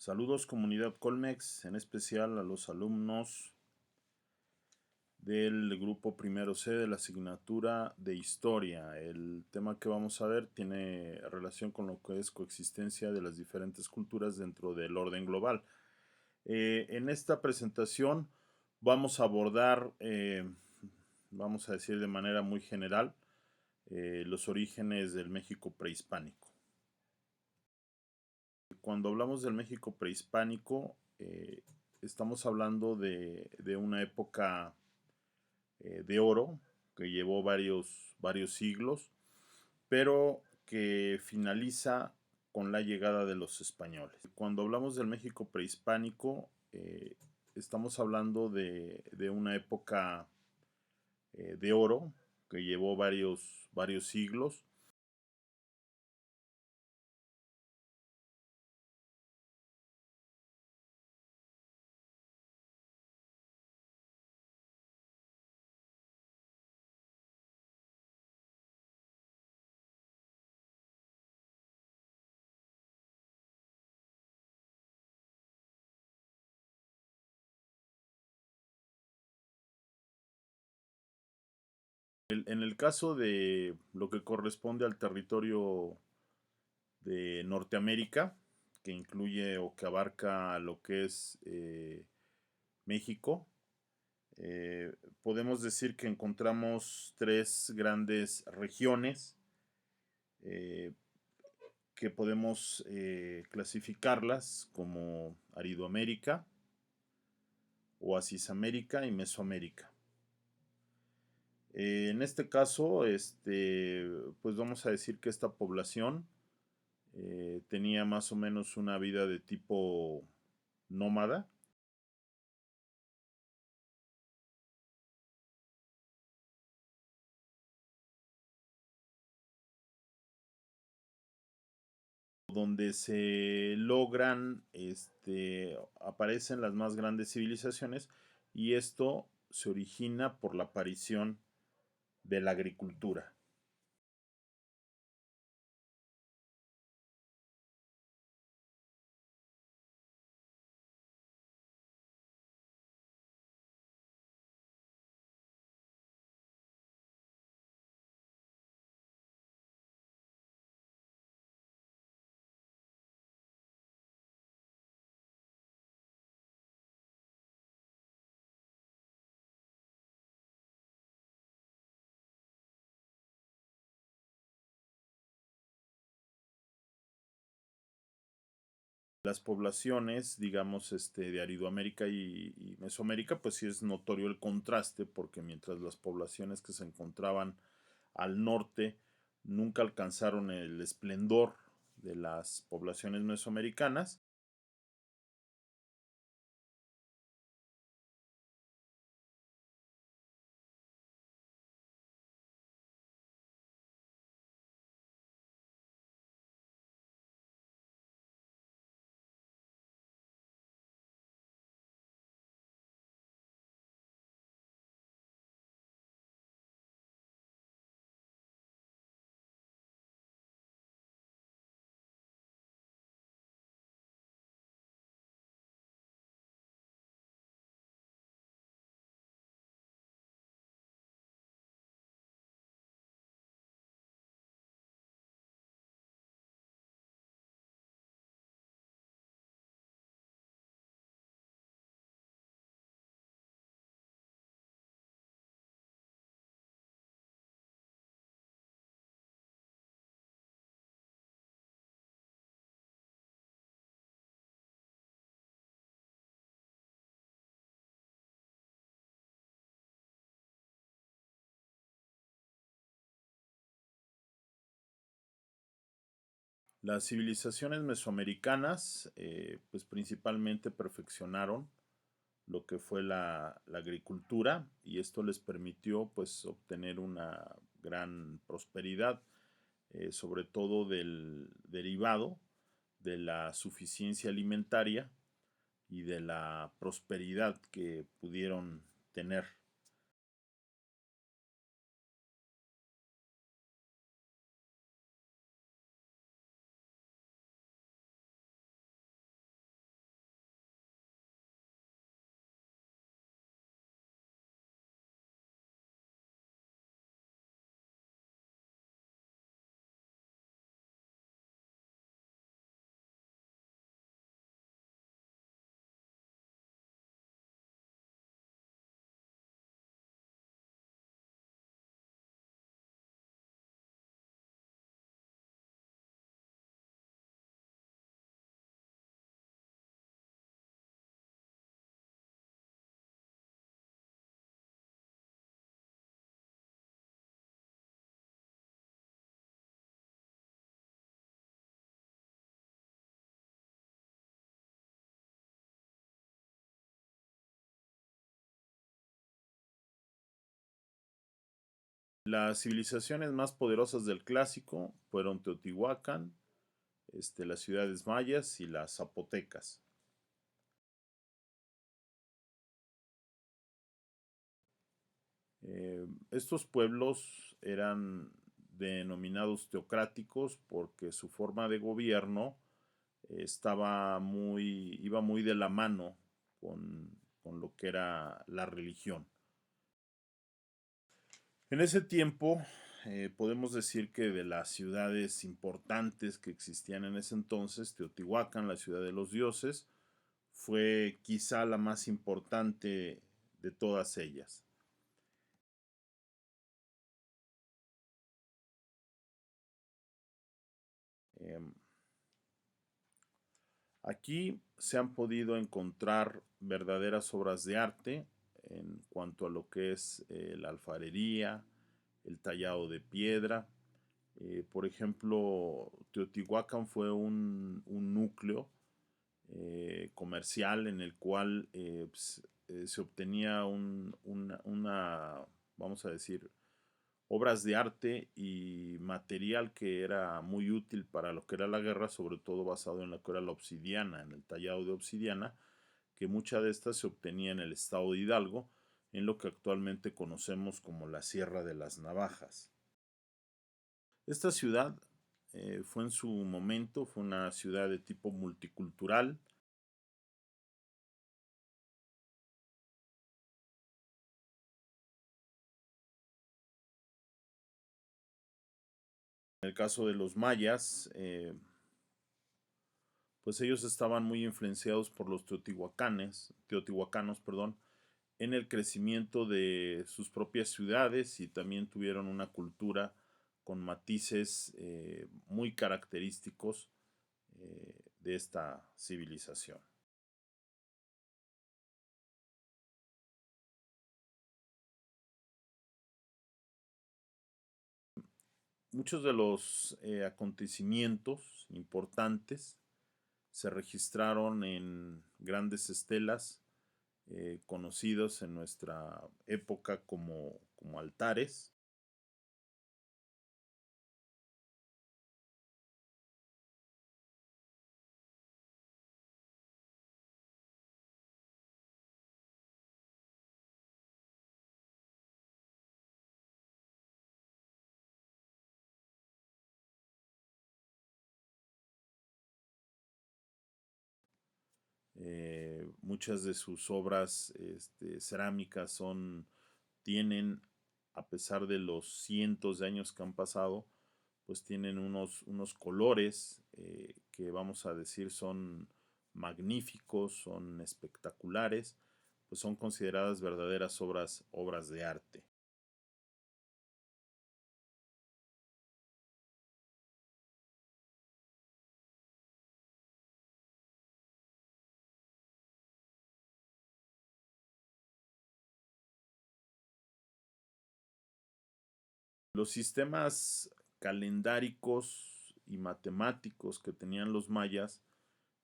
Saludos comunidad Colmex, en especial a los alumnos del grupo primero C de la asignatura de Historia. El tema que vamos a ver tiene relación con lo que es coexistencia de las diferentes culturas dentro del orden global. En esta presentación vamos a abordar, vamos a decir de manera muy general, los orígenes del México prehispánico. Cuando hablamos del México prehispánico, estamos hablando de una época de oro que llevó varios siglos, pero que finaliza con la llegada de los españoles. Cuando hablamos del México prehispánico, estamos hablando de una época de oro que llevó varios siglos. En el caso de lo que corresponde al territorio de Norteamérica, que incluye o que abarca lo que es México, podemos decir que encontramos tres grandes regiones eh, que podemos clasificarlas como Aridoamérica, Oasisamérica y Mesoamérica. En este caso, pues vamos a decir que esta población tenía más o menos una vida de tipo nómada, donde se logran, aparecen las más grandes civilizaciones y esto se origina por la aparición de la agricultura. Las poblaciones, digamos, de Aridoamérica y Mesoamérica, pues sí es notorio el contraste, porque mientras las poblaciones que se encontraban al norte nunca alcanzaron el esplendor de las poblaciones mesoamericanas, las civilizaciones mesoamericanas, pues principalmente perfeccionaron lo que fue la agricultura y esto les permitió pues obtener una gran prosperidad, sobre todo del derivado de la suficiencia alimentaria y de la prosperidad que pudieron tener. Las civilizaciones más poderosas del clásico fueron Teotihuacán, las ciudades mayas y las zapotecas. Estos pueblos eran denominados teocráticos porque su forma de gobierno iba muy de la mano con lo que era la religión. En ese tiempo, podemos decir que de las ciudades importantes que existían en ese entonces, Teotihuacán, la ciudad de los dioses, fue quizá la más importante de todas ellas. Em, Aquí se han podido encontrar verdaderas obras de arte en cuanto a lo que es la alfarería, el tallado de piedra. Por ejemplo, Teotihuacán fue un núcleo comercial en el cual se obtenía vamos a decir, obras de arte y material que era muy útil para lo que era la guerra, sobre todo basado en lo que era la obsidiana, en el tallado de obsidiana, que mucha de estas se obtenía en el estado de Hidalgo, en lo que actualmente conocemos como la Sierra de las Navajas. Esta ciudad fue en su momento, fue una ciudad de tipo multicultural. En el caso de los mayas, pues ellos estaban muy influenciados por los teotihuacanos, perdón, en el crecimiento de sus propias ciudades y también tuvieron una cultura con matices muy característicos de esta civilización. Muchos de los acontecimientos importantes se registraron en grandes estelas conocidos en nuestra época como altares. Muchas de sus obras cerámicas tienen, a pesar de los cientos de años que han pasado, pues tienen unos colores que vamos a decir son magníficos, son espectaculares, pues son consideradas verdaderas obras de arte. Los sistemas calendáricos y matemáticos que tenían los mayas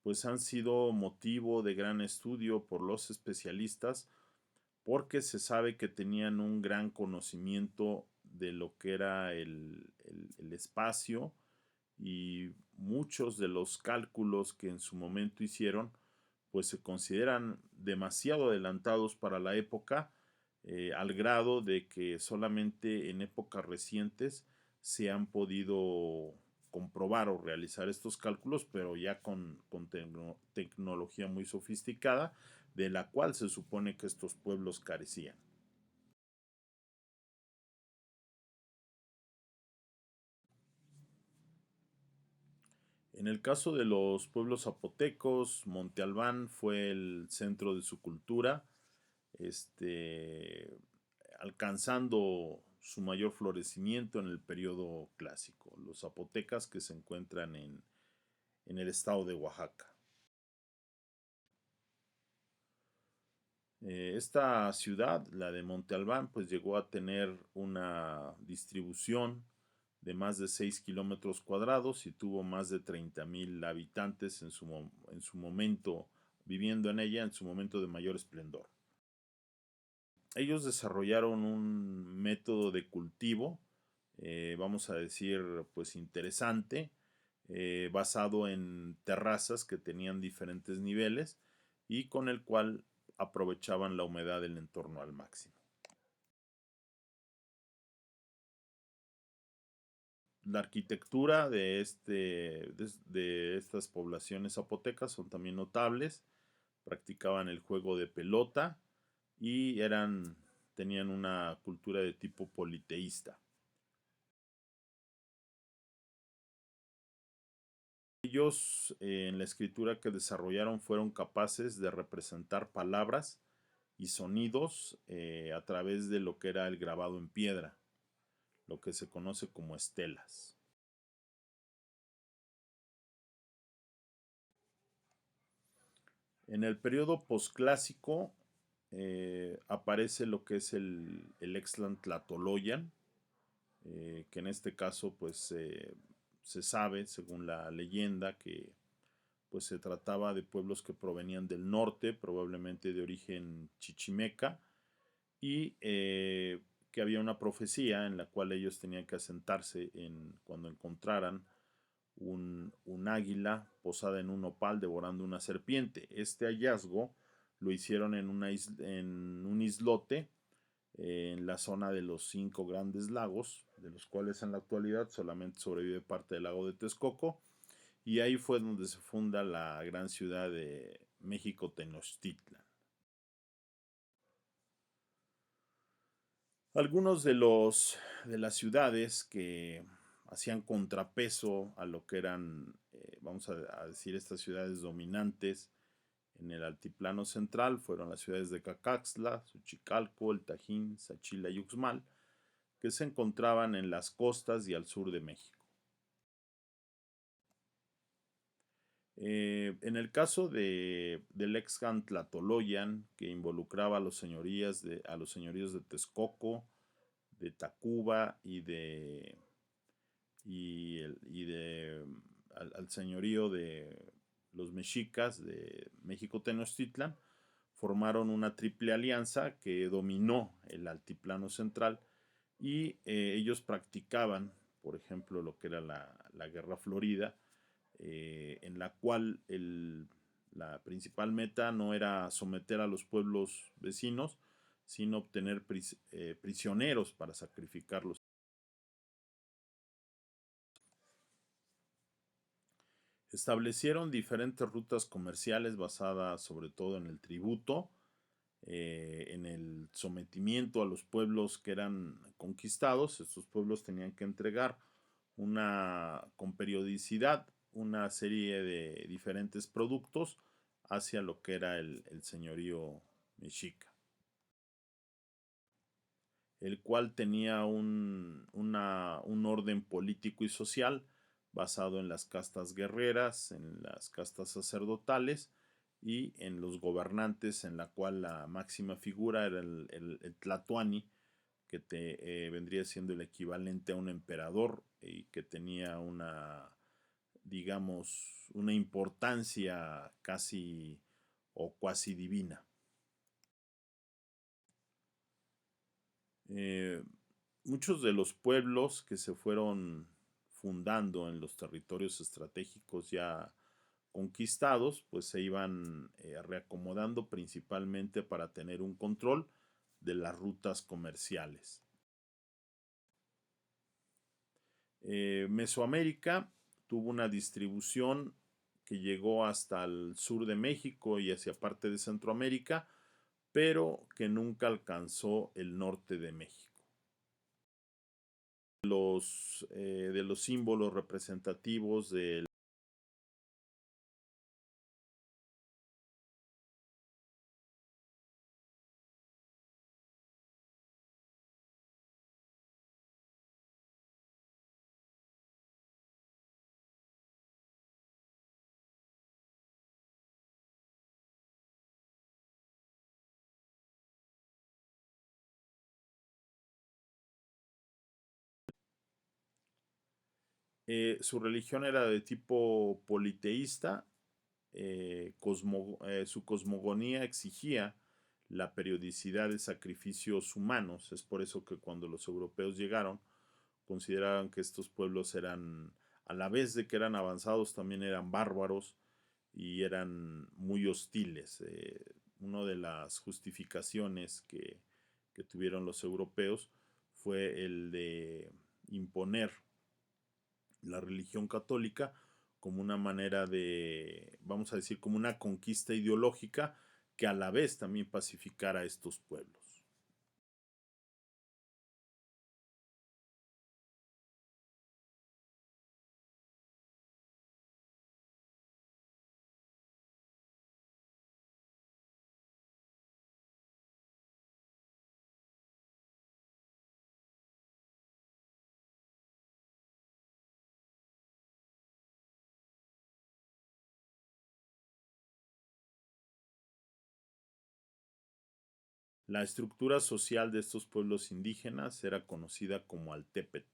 pues han sido motivo de gran estudio por los especialistas porque se sabe que tenían un gran conocimiento de lo que era el espacio y muchos de los cálculos que en su momento hicieron pues se consideran demasiado adelantados para la época al grado de que solamente en épocas recientes se han podido comprobar o realizar estos cálculos, pero ya con tecnología muy sofisticada, de la cual se supone que estos pueblos carecían. En el caso de los pueblos zapotecos, Monte Albán fue el centro de su cultura, este, alcanzando su mayor florecimiento en el periodo clásico. Los zapotecas que se encuentran en el estado de Oaxaca. Esta ciudad, la de Monte Albán, pues llegó a tener una distribución de más de 6 kilómetros cuadrados y tuvo más de 30,000 habitantes en su momento, viviendo en ella, en su momento de mayor esplendor. ellos desarrollaron un método de cultivo, vamos a decir, pues interesante, basado en terrazas que tenían diferentes niveles y con el cual aprovechaban la humedad del entorno al máximo. La arquitectura de estas poblaciones zapotecas son también notables, practicaban el juego de pelota y tenían una cultura de tipo politeísta. Ellos en la escritura que desarrollaron fueron capaces de representar palabras y sonidos a través de lo que era el grabado en piedra, lo que se conoce como estelas. En el periodo posclásico aparece lo que es el Exlantlatoloyan, que en este caso pues se sabe, según la leyenda, que pues se trataba de pueblos que provenían del norte, probablemente de origen chichimeca, y que había una profecía en la cual ellos tenían que asentarse cuando encontraran un águila posada en un nopal devorando una serpiente. Este hallazgo lo hicieron en un islote en la zona de los 5 grandes lagos, de los cuales en la actualidad solamente sobrevive parte del lago de Texcoco, y ahí fue donde se funda la gran ciudad de México Tenochtitlan. Algunos de las ciudades que hacían contrapeso a lo que eran, vamos a decir, estas ciudades dominantes en el altiplano central fueron las ciudades de Cacaxtla, Xochicalco, El Tajín, Sachila y Uxmal, que se encontraban en las costas y al sur de México. En el caso del Excan Tlatoloyan, que involucraba a a los señoríos de Texcoco, de Tacuba al señorío de los mexicas de México Tenochtitlan, formaron una triple alianza que dominó el altiplano central y ellos practicaban, por ejemplo, lo que era la Guerra Florida, en la cual la principal meta no era someter a los pueblos vecinos, sino obtener prisioneros para sacrificarlos. Establecieron diferentes rutas comerciales basadas sobre todo en el tributo, en el sometimiento a los pueblos que eran conquistados. Estos pueblos tenían que entregar con periodicidad una serie de diferentes productos hacia lo que era el señorío mexica, el cual tenía un orden político y social basado en las castas guerreras, en las castas sacerdotales y en los gobernantes, en la cual la máxima figura era el Tlatoani, que vendría siendo el equivalente a un emperador y que tenía digamos, una importancia casi o cuasi divina. Eh, Muchos de los pueblos que se fueron fundando en los territorios estratégicos ya conquistados, pues se iban reacomodando principalmente para tener un control de las rutas comerciales. Mesoamérica tuvo una distribución que llegó hasta el sur de México y hacia parte de Centroamérica, pero que nunca alcanzó el norte de México. De los símbolos representativos del su religión era de tipo politeísta, su cosmogonía exigía la periodicidad de sacrificios humanos. Es por eso que cuando los europeos llegaron, consideraban que estos pueblos eran, a la vez de que eran avanzados, también eran bárbaros y eran muy hostiles. Una de las justificaciones que tuvieron los europeos fue el de imponer la religión católica como una manera de, vamos a decir, como una conquista ideológica que a la vez también pacificara a estos pueblos. La estructura social de estos pueblos indígenas era conocida como Altepet.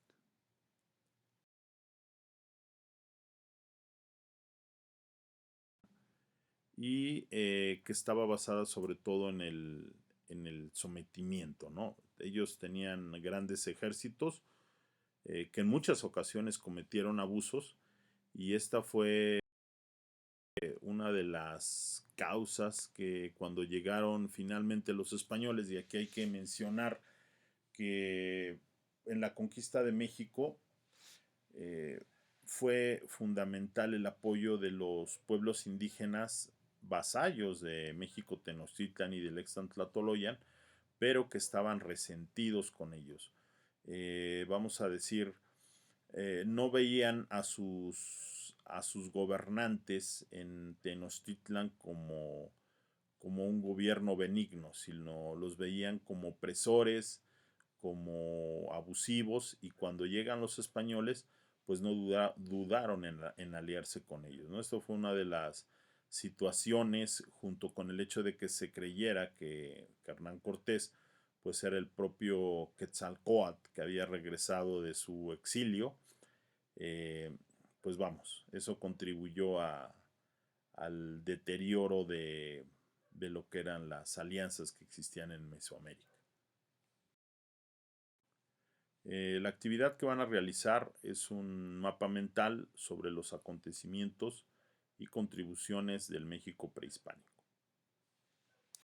Y que estaba basada sobre todo en el sometimiento, ¿no? Ellos tenían grandes ejércitos que en muchas ocasiones cometieron abusos y esta fue una de las causas que cuando llegaron finalmente los españoles, y aquí hay que mencionar que en la conquista de México eh, fue fundamental el apoyo de los pueblos indígenas vasallos de México Tenochtitlan y del Extantlatoloyan, pero que estaban resentidos con ellos. Vamos a decir, no veían a sus gobernantes en Tenochtitlan como un gobierno benigno, sino los veían como opresores, como abusivos, y cuando llegan los españoles, pues no dudaron en aliarse con ellos, ¿no? Esto fue una de las situaciones, junto con el hecho de que se creyera que Hernán Cortés pues era el propio Quetzalcóatl que había regresado de su exilio. eh, pues vamos, eso contribuyó al deterioro de lo que eran las alianzas que existían en Mesoamérica. La actividad que van a realizar es un mapa mental sobre los acontecimientos y contribuciones del México prehispánico.